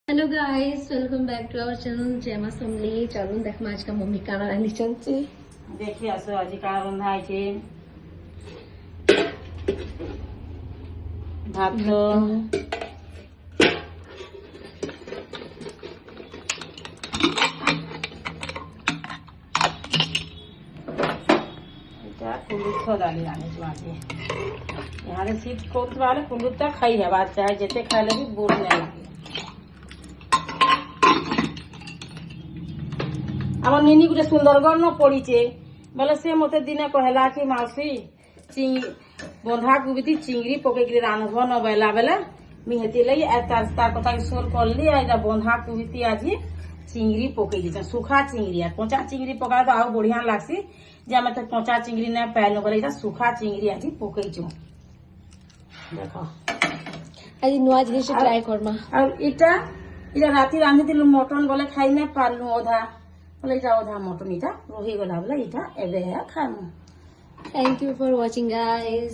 Hello guys, welcome back to our channel Jai Maa समली। चलून देख आज का मम्मी काना रांधी चलছে। দেখি আসো আজি কার রন্ধা আছে ভাত এটা কুলুথ ডালি আনিছো আজি এখানে শীত করতে পারলে কুলুথটা খাই হেবা চাই যেতে খাইলে भी बोर नहीं লাগে আমার নিনি গুটে সুন্দরগড় ন পড়িছে বলে সে মতে দিনে কহেলা কি মাউসী বন্ধাকোবিটি চিংড়ি পকাইকি রান্ধব ন বেলা বেলা मी हेती लगी तार कथा सोर करली बंधाकोबिटी आज चिंगड़ी पकई दीछे सुखा चिंगड़ी कचा चिंगड़ी पकाए तो आउ बढ़िया लागसी जे हमें तो कचा चिंगड़ी ना पाइल बोले सुखा चिंगड़ी आज पकईचु देखो आज नुआ जिनिस ट्राई करमा। और इटा इटा राति रांधी दिलु मटन बोले खाई ना पारलु ओधा बोले इटा ओधा मटन इटा रही गला बोले इटा एबे है खामु। Thank you for watching guys.